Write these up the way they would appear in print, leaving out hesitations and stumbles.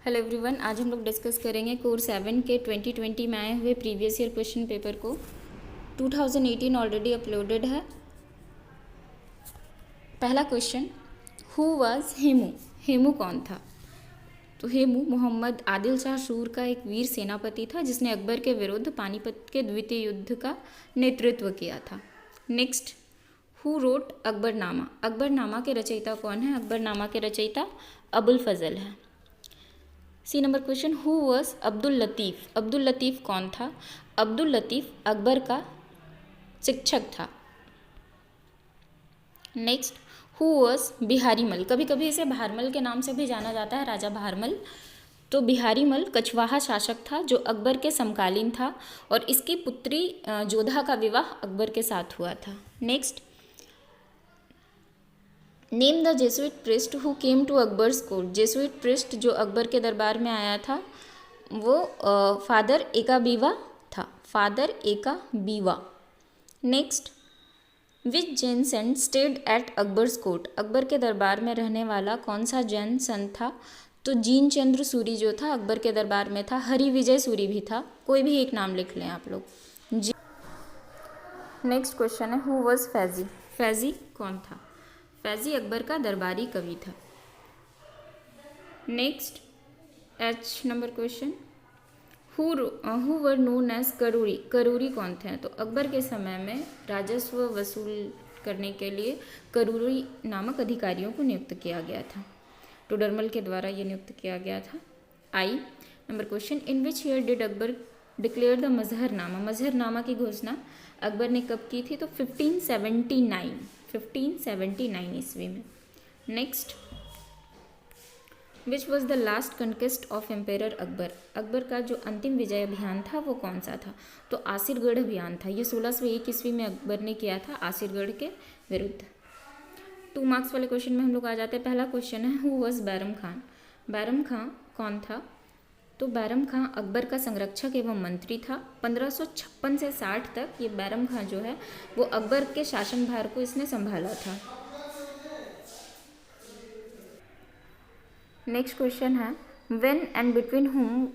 Hello everyone, आज हम लोग डिस्कस करेंगे कोर्स 7 के 2020 में आए हुए प्रीवियस ईयर क्वेश्चन पेपर को। 2018 ऑलरेडी अपलोडेड है। पहला question, who was Hemu? Hemu कौन था? तो हेमू मोहम्मद आदिल शाह शूर का एक वीर सेनापति था जिसने अकबर के विरुद्ध पानीपत के द्वितीय युद्ध का नेतृत्व किया था। Next, who wrote Akbarnama? Akbarnama के रचयिता कौन है? अकबरनामा के रचयिता अबुल फजल है। C number question, who was Abdul Latif? Abdul Latif कौन था? अब्दुल लतीफ़ अकबर का शिक्षक था। नेक्स्ट, हु वॉज बिहारी मल? कभी कभी इसे भारमल के नाम से भी जाना जाता है, राजा भारमल। तो बिहारी मल कछवाहा शासक था जो अकबर के समकालीन था और इसकी पुत्री जोधा का विवाह अकबर के साथ हुआ था। Next, name the Jesuit priest who came to Akbar's court? Jesuit priest जो अकबर के दरबार में आया था वो फादर एका बीवा था। Father Aquaviva. Next, which Jain saint stayed at Akbar's court? Akbar के दरबार में रहने वाला कौन सा जैन संत था? तो जीन चंद्र सूरी जो था अकबर के दरबार में था। हरि विजय सूरी भी था, कोई भी एक नाम लिख लें आप लोग। नेक्स्ट क्वेश्चन है, हु वॉज फैजी? फैजी कौन था? फैजी अकबर का दरबारी कवि था। Next, H number question, who were known as Karori? Karori कौन थे? तो अकबर के समय में राजस्व वसूल करने के लिए करूरी नामक अधिकारियों को नियुक्त किया गया था। टोडरमल के द्वारा ये नियुक्त किया गया था। I number question, in which year did Akbar declare the Mahzarnama? Mahzarnama की घोषणा अकबर ने कब की थी? तो 1579 ईस्वी में। Next, which was the last conquest of ampere Akbar? Akbar का जो अंतिम विजय अभियान था वो कौन सा था? तो आसिरगढ़ अभियान था। ये 1601 ईस्वी में अकबर ने किया था आसिरगढ़ के विरुद्ध। 2 मार्क्स वाले क्वेश्चन में हम लोग आ जाते हैं। पहला क्वेश्चन है, हु वॉज बैरम खान? बैरम खां कौन था? तो बैरम खां अकबर का संरक्षक एवं मंत्री था। 1556 से 60 तक ये बैरम खां जो है वो अकबर के शासनभार को इसने संभाला था। नेक्स्ट क्वेश्चन है, when and between whom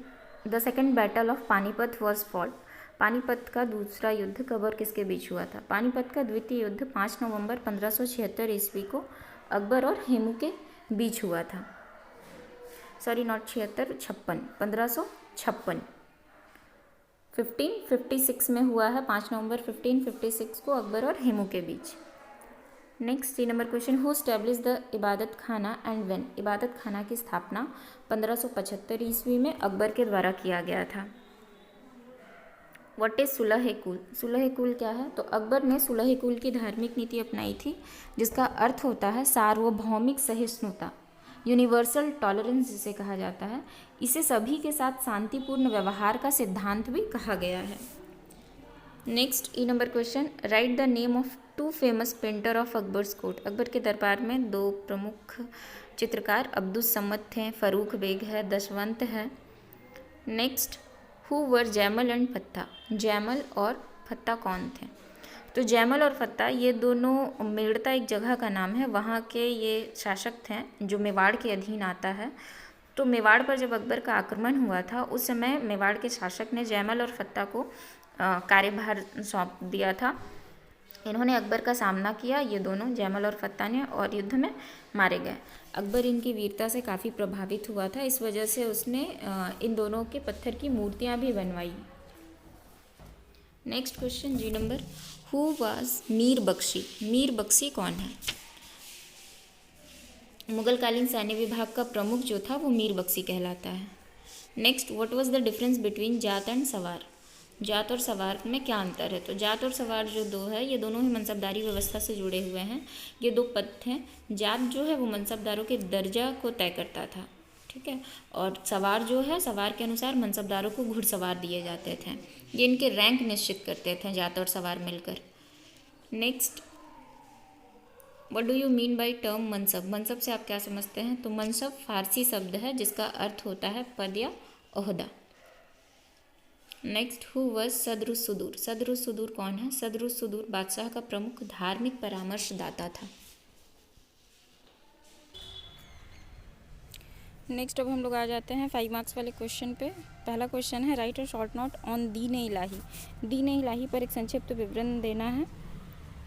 the second battle of Panipat was fault? Panipat का दूसरा युद्ध कब और किसके बीच हुआ था? पानीपत का द्वितीय युद्ध 5 नवंबर 1576 ईस्वी को अकबर और हेमू के बीच हुआ था। Sorry, not 76, 56, 1556। 1556 में हुआ है, 5 नवंबर 1556 को अकबर और हेमू के बीच। Next, 3 number question, who establish the Ibadat Khana and when? इबादत खाना की स्थापना 1575 ईस्वी में अकबर के द्वारा किया गया था। व्हाट इज सुलह कुल? सुलह कुल क्या है? तो अकबर ने सुलह कुल की धार्मिक नीति अपनाई थी जिसका अर्थ होता है सार्वभौमिक सहिष्णुता, यूनिवर्सल टॉलरेंस जिसे कहा जाता है। इसे सभी के साथ शांतिपूर्ण व्यवहार का सिद्धांत भी कहा गया है। Next, E number question, right the name of 2 famous painter of Akbar's court? Akbar के दरबार में 2 प्रमुख चित्रकार अब्दुस सम्मत थे, फरूख बेग है, दशवंत है। Next, who were Jaimal and फत्ता? जैमल और फत्ता कौन थे? तो जैमल और फत्ता ये दोनों मेड़ता एक जगह का नाम है, वहाँ के ये शासक थे जो मेवाड़ के अधीन आता है। तो मेवाड़ पर जब अकबर का आक्रमण हुआ था उस समय मेवाड़ के शासक ने जैमल और फत्ता को कार्यभार सौंप दिया था। इन्होंने अकबर का सामना किया, ये दोनों जैमल और फत्ता ने, और युद्ध में मारे गए। अकबर इनकी वीरता से काफ़ी प्रभावित हुआ था, इस वजह से उसने इन दोनों के पत्थर की मूर्तियाँ भी बनवाई। Next question, G number, who was Mir Bakhshi? Mir Bakhshi कौन है? मुगलकालीन सैन्य विभाग का प्रमुख जो था वो मीर बख्शी कहलाता है। Next, what was the difference between Jat and सवार? जाट और सवार में क्या अंतर है? तो जाट और सवार जो दो है ये दोनों ही मनसबदारी व्यवस्था से जुड़े हुए हैं। ये 2 पद हैं। जाट जो है वो मनसबदारों के दर्जा को तय करता था, ठीक है, और सवार जो है सवार के अनुसार मनसबदारों को घुड़सवार दिए जाते थे। ये इनके रैंक निश्चित करते थे जाट और सवार मिलकर। Next, what do you mean by term mansab? मनसब से आप क्या समझते हैं? तो मनसब फारसी शब्द है जिसका अर्थ होता है पद या ओहदा। Next, who was Sadrussudur? सदरुस्सुदूर कौन है? सदरुस्सुदूर बादशाह का प्रमुख धार्मिक परामर्शदाता था। नेक्स्ट अब हम लोग आ जाते हैं 5 मार्क्स वाले क्वेश्चन पे। पहला क्वेश्चन है write a short note on Din-i-Ilahi. Din-i-Ilahi पर एक संक्षिप्त विवरण देना है।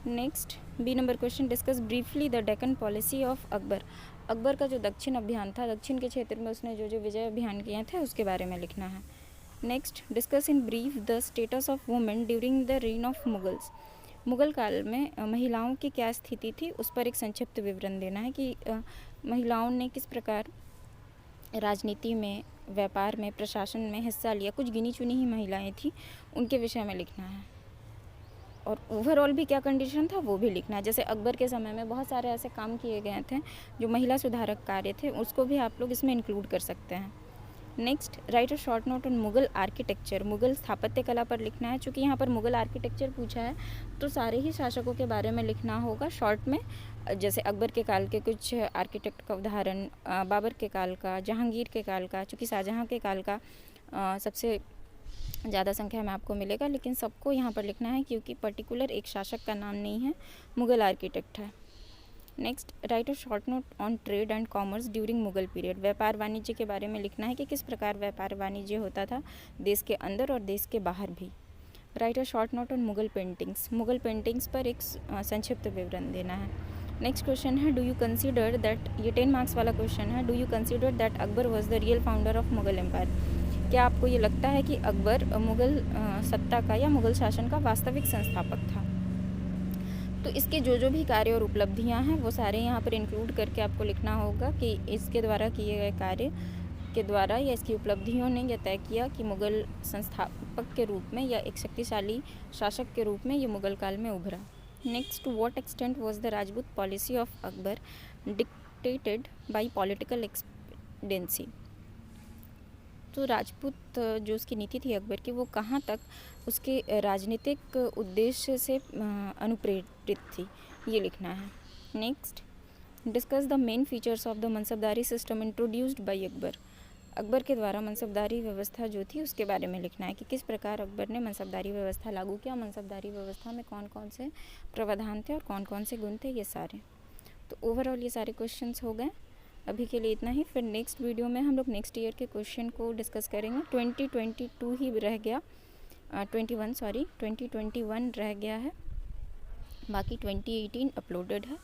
Next B number question, discuss briefly the Deccan policy of Akbar. Akbar का जो दक्षिण अभियान था, दक्षिण के क्षेत्र में उसने जो जो विजय अभियान किए थे उसके बारे में लिखना है। Next discuss in brief the status of women during the rain of Mughals. Mughal काल में महिलाओं की क्या स्थिति थी उस पर एक संक्षिप्त विवरण देना है कि महिलाओं ने किस प्रकार राजनीति में, व्यापार में, प्रशासन में हिस्सा लिया। कुछ गिनी चुनी ही महिलाएं थी, उनके विषय में लिखना है। और ओवरऑल भी क्या कंडीशन था वो भी लिखना है। जैसे अकबर के समय में बहुत सारे ऐसे काम किए गए थे जो महिला सुधारक कार्य थे, उसको भी आप लोग इसमें इंक्लूड कर सकते हैं। Next right a short note on Mughal architecture. Mughal स्थापत्य कला पर लिखना है। चूँकि यहाँ पर मुगल आर्किटेक्चर पूछा है तो सारे ही शासकों के बारे में लिखना होगा शॉर्ट में। जैसे अकबर के काल के कुछ आर्किटेक्ट का उदाहरण, बाबर के काल का, जहांगीर के काल का। चूँकि शाहजहाँ के काल का सबसे ज़्यादा संख्या में आपको मिलेगा, लेकिन सबको यहाँ पर लिखना है क्योंकि पर्टिकुलर एक शासक का नाम नहीं है, मुगल आर्किटेक्ट है। Next right a short note on trade and commerce during Mughal period. व्यापार वाणिज्य के बारे में लिखना है कि किस प्रकार व्यापार वाणिज्य होता था देश के अंदर और देश के बाहर भी। Write a short note on Mughal paintings. Mughal paintings पर एक संक्षिप्त विवरण देना है। नेक्स्ट क्वेश्चन है डू यू कंसीडर दैट, ये 10 मार्क्स वाला क्वेश्चन है, do you consider that Akbar was the real founder of Mughal empire. क्या आपको ये लगता है कि अकबर मुगल सत्ता का या मुगल शासन का वास्तविक संस्थापक था। तो इसके जो जो भी कार्य और उपलब्धियां हैं वो सारे यहाँ पर इंक्लूड करके आपको लिखना होगा कि इसके द्वारा किए गए कार्य के द्वारा या इसकी उपलब्धियों ने यह तय किया कि मुगल संस्थापक के रूप में या एक शक्तिशाली शासक के रूप में ये मुगल काल में उभरा। Next to what extent was the Rajput policy of Akbar dictated by political expediency. तो राजपूत जो उसकी नीति थी अकबर की, वो कहाँ तक उसके राजनीतिक उद्देश्य से अनुप्रेरित थी, ये लिखना है। Next discuss the main features of the मनसबदारी system introduced by Akbar. Akbar के द्वारा मनसबदारी व्यवस्था जो थी उसके बारे में लिखना है कि किस प्रकार अकबर ने मनसबदारी व्यवस्था लागू किया, मनसबदारी व्यवस्था में कौन कौन से प्रावधान थे और कौन कौन से गुण थे, ये सारे। तो ओवरऑल ये सारे क्वेश्चंस हो गए। अभी के लिए इतना ही। फिर नेक्स्ट वीडियो में हम लोग नेक्स्ट ईयर के क्वेश्चन को डिस्कस करेंगे। 2022 ही रह गया, 2021 रह गया है, बाकी 2018 अपलोडेड है।